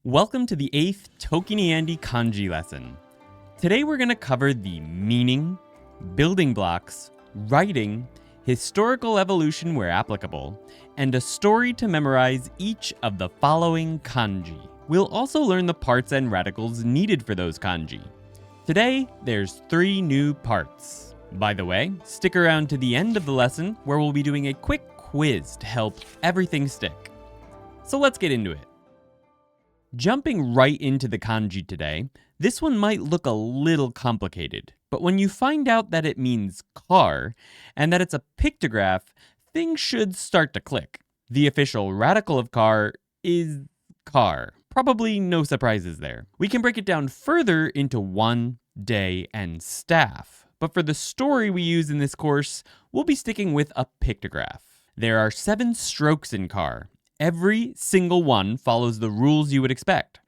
Welcome to the 8th ToKini Andy Kanji lesson. Today we're going to cover the meaning, building blocks, writing, historical evolution where applicable, and a story to memorize each of the following kanji. We'll also learn the parts and radicals needed for those kanji. Today, there's 3 new parts. By the way, stick around to the end of the lesson where we'll be doing a quick quiz to help everything stick. So let's get into it. Jumping right into the kanji today, this one might look a little complicated, but when you find out that it means car and that it's a pictograph, things should start to click. The official radical of car is car. Probably no surprises there. We can break it down further into one, day, and staff, but for the story we use in this course, we'll be sticking with a pictograph. There are 7 strokes in car. Every single one follows the rules you would expect.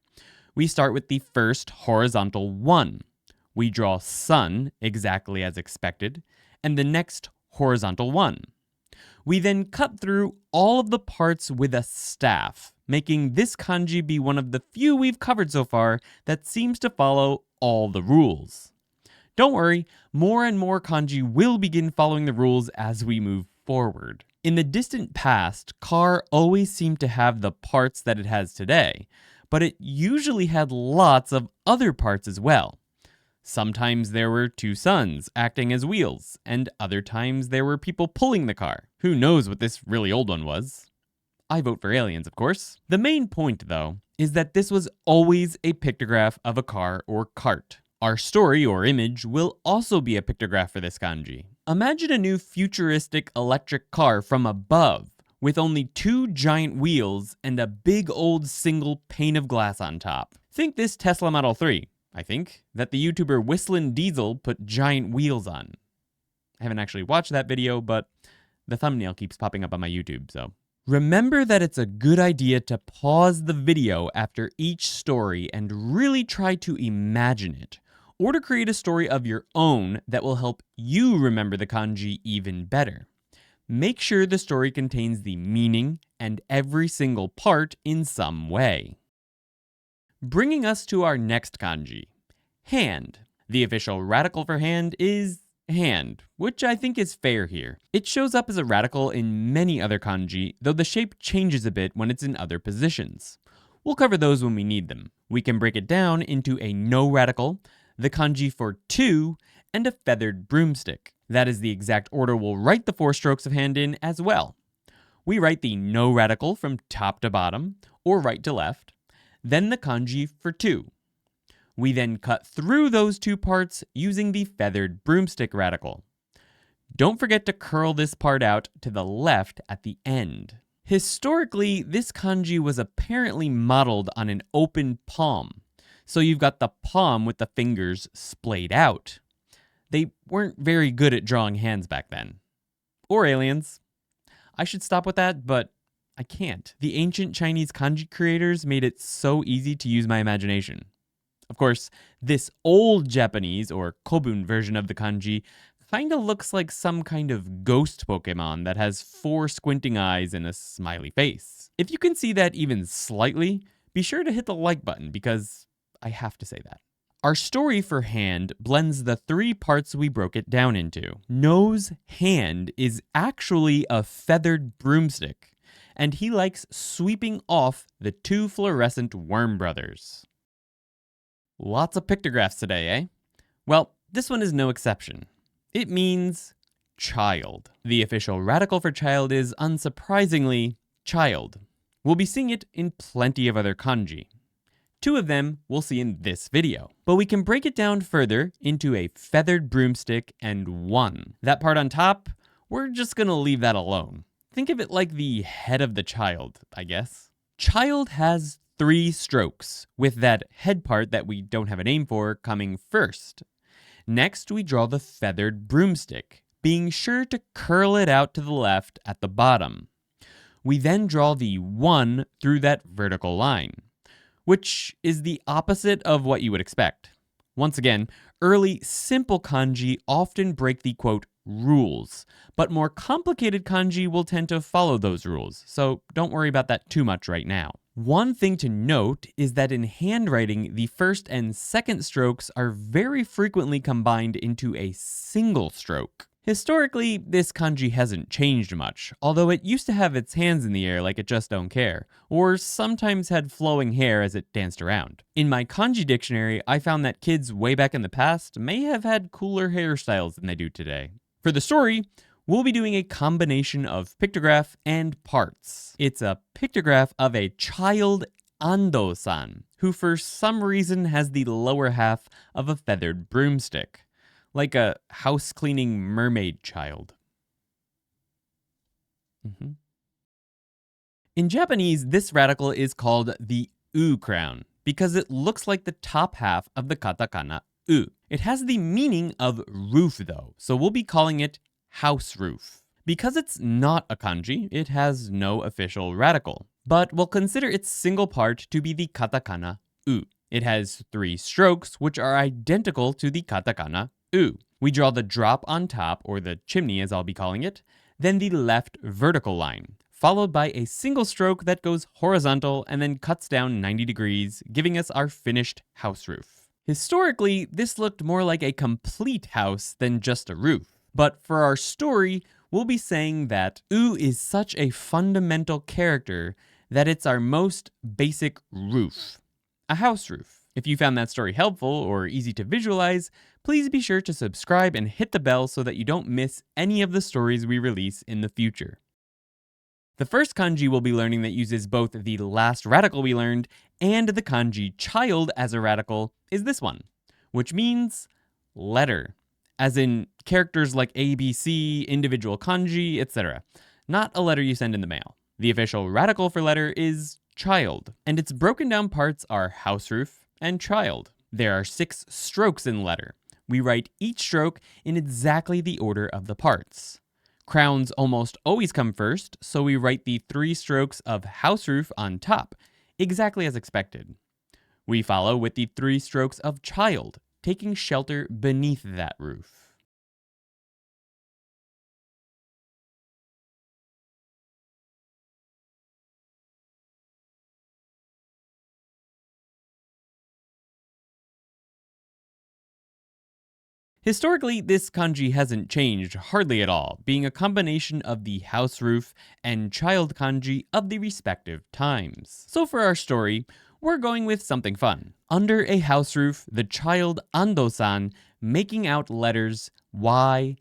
We start with the first horizontal 1. We draw sun exactly as expected, and the next horizontal 1. We then cut through all of the parts with a staff, making this kanji be one of the few we've covered so far that seems to follow all the rules. Don't worry, more and more kanji will begin following the rules as we move forward. In the distant past, car always seemed to have the parts that it has today, but it usually had lots of other parts as well. Sometimes there were 2 suns acting as wheels, and other times there were people pulling the car. Who knows what this really old one was? I vote for aliens, of course. The main point, though, is that this was always a pictograph of a car or cart. Our story or image will also be a pictograph for this kanji. Imagine a new futuristic electric car from above with only 2 giant wheels and a big old single pane of glass on top. Think this Tesla Model 3, I think, that the YouTuber Whistlin' Diesel put giant wheels on. I haven't actually watched that video, but the thumbnail keeps popping up on my YouTube, so. Remember that it's a good idea to pause the video after each story and really try to imagine it, or to create a story of your own that will help you remember the kanji even better. Make sure the story contains the meaning and every single part in some way. Bringing us to our next kanji, hand. The official radical for hand is hand, which I think is fair here. It shows up as a radical in many other kanji, though the shape changes a bit when it's in other positions. We'll cover those when we need them. We can break it down into a no radical, the kanji for 2, and a feathered broomstick. That is the exact order we'll write the 4 strokes of hand in as well. We write the no radical from top to bottom, or right to left, then the kanji for 2. We then cut through those 2 parts using the feathered broomstick radical. Don't forget to curl this part out to the left at the end. Historically, this kanji was apparently modeled on an open palm. So you've got the palm with the fingers splayed out. They weren't very good at drawing hands back then. Or aliens. I should stop with that, but I can't. The ancient Chinese kanji creators made it so easy to use my imagination. Of course, this old Japanese or kobun version of the kanji kinda looks like some kind of ghost Pokemon that has 4 squinting eyes and a smiley face. If you can see that even slightly, be sure to hit the like button because I have to say that. Our story for hand blends the 3 parts we broke it down into. No's hand is actually a feathered broomstick, and he likes sweeping off the 2 fluorescent worm brothers. Lots of pictographs today, eh? Well, this one is no exception. It means child. The official radical for child is, unsurprisingly, child. We'll be seeing it in plenty of other kanji. 2 of them we'll see in this video. But we can break it down further into a feathered broomstick and 1. That part on top, we're just gonna leave that alone. Think of it like the head of the child, I guess. Child has 3 strokes, with that head part that we don't have a name for coming first. Next, we draw the feathered broomstick, being sure to curl it out to the left at the bottom. We then draw the 1 through that vertical line, which is the opposite of what you would expect. Once again, early simple kanji often break the quote rules, but more complicated kanji will tend to follow those rules, so don't worry about that too much right now. One thing to note is that in handwriting, the first and second strokes are very frequently combined into a single stroke. Historically, this kanji hasn't changed much, although it used to have its hands in the air like it just don't care, or sometimes had flowing hair as it danced around. In my kanji dictionary, I found that kids way back in the past may have had cooler hairstyles than they do today. For the story, we'll be doing a combination of pictograph and parts. It's a pictograph of a child Ando-san, who for some reason has the lower half of a feathered broomstick, like a house-cleaning mermaid child. In Japanese, this radical is called the U crown, because it looks like the top half of the katakana U. It has the meaning of roof though, so we'll be calling it house roof. Because it's not a kanji, it has no official radical, but we'll consider its single part to be the katakana U. It has 3 strokes, which are identical to the katakana U. We draw the drop on top, or the chimney as I'll be calling it, then the left vertical line, followed by a single stroke that goes horizontal and then cuts down 90 degrees, giving us our finished house roof. Historically, this looked more like a complete house than just a roof. But for our story, we'll be saying that U is such a fundamental character that it's our most basic roof, a house roof. If you found that story helpful or easy to visualize, please be sure to subscribe and hit the bell so that you don't miss any of the stories we release in the future. The first kanji we'll be learning that uses both the last radical we learned and the kanji child as a radical is this one, which means letter, as in characters like A, B, C, individual kanji, etc. Not a letter you send in the mail. The official radical for letter is child, and its broken down parts are house roof and child. There are 6 strokes in letter. We write each stroke in exactly the order of the parts. Crowns almost always come first, so we write the 3 strokes of house roof on top, exactly as expected. We follow with the 3 strokes of child, taking shelter beneath that roof. Historically, this kanji hasn't changed hardly at all, being a combination of the house roof and child kanji of the respective times. So for our story, we're going with something fun. Under a house roof, the child Ando-san making out letters YMCA.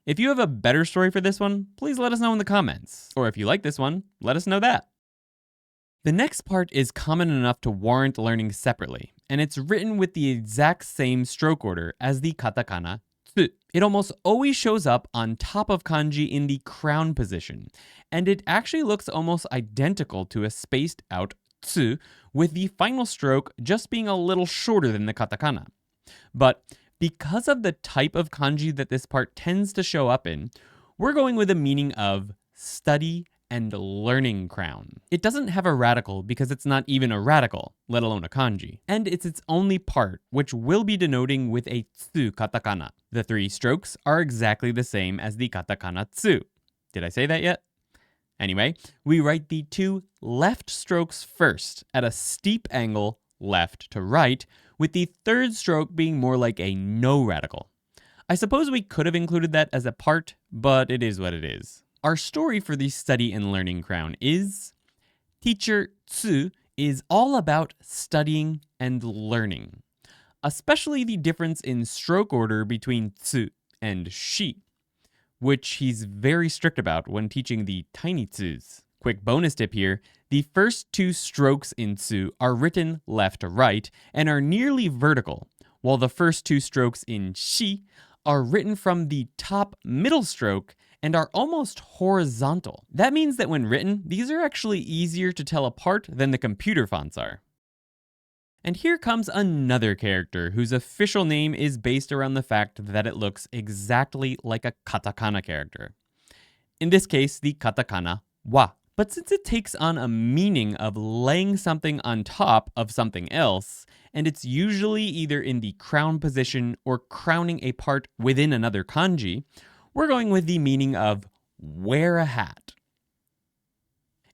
If you have a better story for this one, please let us know in the comments. Or if you like this one, let us know that. The next part is common enough to warrant learning separately, and it's written with the exact same stroke order as the katakana tsu. It almost always shows up on top of kanji in the crown position, and it actually looks almost identical to a spaced out tsu, with the final stroke just being a little shorter than the katakana. But because of the type of kanji that this part tends to show up in, we're going with a meaning of study and learning crown. It doesn't have a radical because it's not even a radical, let alone a kanji. And it's its only part, which we'll be denoting with a tsu katakana. The 3 strokes are exactly the same as the katakana tsu. Did I say that yet? Anyway, we write the 2 left strokes first at a steep angle left to right, with the 3rd stroke being more like a no radical. I suppose we could have included that as a part, but it is what it is. Our story for the study and learning crown is Teacher Tsu is all about studying and learning, especially the difference in stroke order between Tsu and Shi, which he's very strict about when teaching the tiny Tsus. Quick bonus tip here, the first 2 strokes in Tsu are written left to right and are nearly vertical, while the first 2 strokes in Shi are written from the top middle stroke and are almost horizontal. That means that when written, these are actually easier to tell apart than the computer fonts are. And here comes another character whose official name is based around the fact that it looks exactly like a katakana character. In this case, the katakana wa. But since it takes on a meaning of laying something on top of something else, and it's usually either in the crown position or crowning a part within another kanji, we're going with the meaning of wear a hat.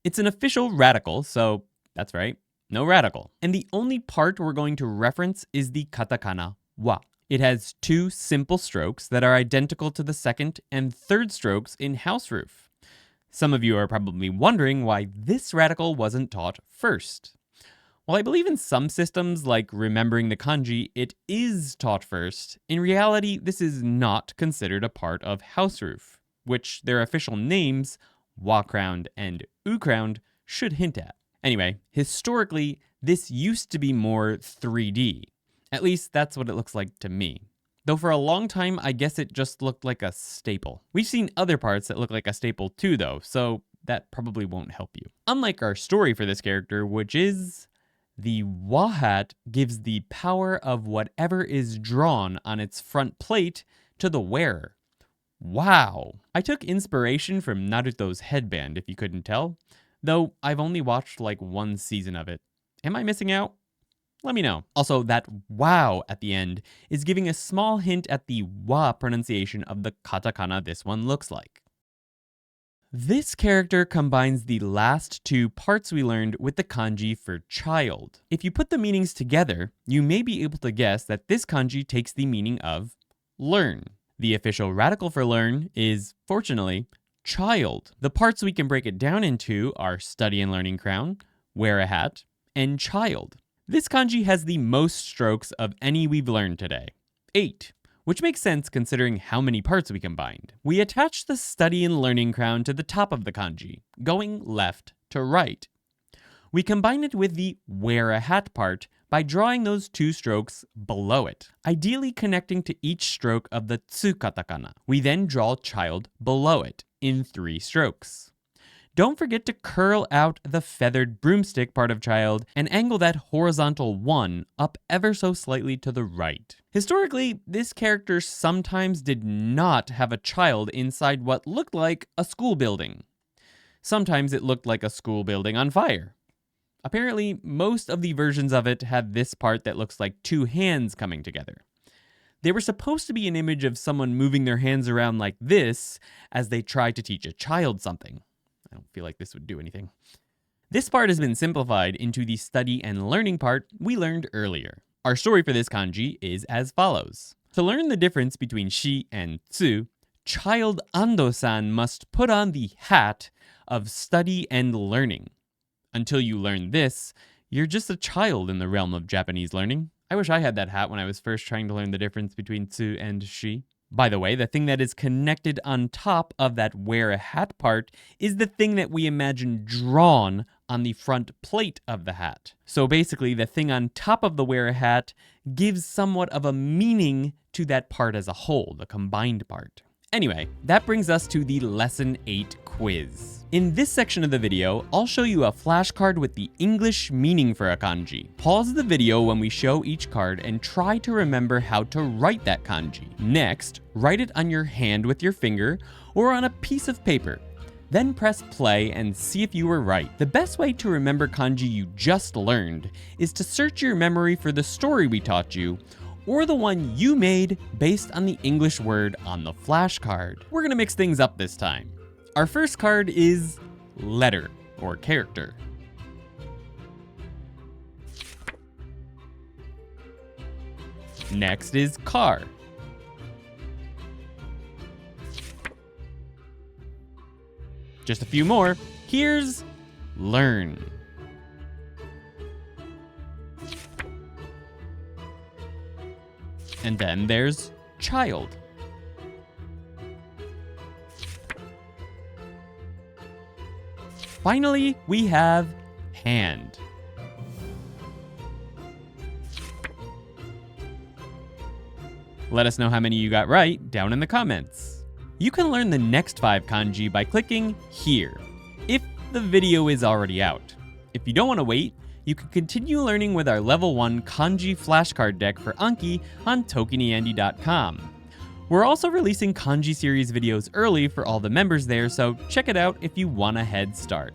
It's an official radical, so that's right, no radical. And the only part we're going to reference is the katakana wa. It has two simple strokes that are identical to the second and third strokes in house roof. Some of you are probably wondering why this radical wasn't taught first. While I believe in some systems, like remembering the kanji, it is taught first, in reality, this is not considered a part of house roof, which their official names, wa-crowned and u-crowned, should hint at. Anyway, historically, this used to be more 3D. At least that's what it looks like to me. Though for a long time, I guess it just looked like a staple. We've seen other parts that look like a staple too, though, so that probably won't help you. Unlike our story for this character, which is the wa hat gives the power of whatever is drawn on its front plate to the wearer. Wow! I took inspiration from Naruto's headband, if you couldn't tell, though I've only watched like one season of it. Am I missing out? Let me know. Also, that wow at the end is giving a small hint at the wa pronunciation of the katakana this one looks like. This character combines the last two parts we learned with the kanji for child. If you put the meanings together, you may be able to guess that this kanji takes the meaning of learn. The official radical for learn is, fortunately, child. The parts we can break it down into are study and learning crown, wear a hat, and child. This kanji has the most strokes of any we've learned today, 8, which makes sense considering how many parts we combined. We attach the study and learning crown to the top of the kanji, going left to right. We combine it with the wear a hat part by drawing those two strokes below it, ideally connecting to each stroke of the tsu katakana. We then draw child below it in 3 strokes. Don't forget to curl out the feathered broomstick part of child and angle that horizontal 1 up ever so slightly to the right. Historically, this character sometimes did not have a child inside what looked like a school building. Sometimes it looked like a school building on fire. Apparently, most of the versions of it had this part that looks like 2 hands coming together. They were supposed to be an image of someone moving their hands around like this as they try to teach a child something. I don't feel like this would do anything. This part has been simplified into the study and learning part we learned earlier. Our story for this kanji is as follows. To learn the difference between shi and tsu, child Ando-san must put on the hat of study and learning. Until you learn this, you're just a child in the realm of Japanese learning. I wish I had that hat when I was first trying to learn the difference between tsu and shi. By the way, the thing that is connected on top of that wear a hat part is the thing that we imagine drawn on the front plate of the hat. So basically, the thing on top of the wear a hat gives somewhat of a meaning to that part as a whole, the combined part. Anyway, that brings us to the Lesson 8 quiz. In this section of the video, I'll show you a flashcard with the English meaning for a kanji. Pause the video when we show each card and try to remember how to write that kanji. Next, write it on your hand with your finger or on a piece of paper. Then press play and see if you were right. The best way to remember kanji you just learned is to search your memory for the story we taught you, or the one you made based on the English word on the flashcard. We're gonna mix things up this time. Our first card is letter, or character. Next is car. Just a few more. Here's learn. And then there's child. Finally, we have hand. Let us know how many you got right down in the comments. You can learn the next 5 kanji by clicking here, if the video is already out. If you don't want to wait, you can continue learning with our level 1 kanji flashcard deck for ANKI on ToKiniAndy.com. We're also releasing kanji series videos early for all the members there, so check it out if you want a head start.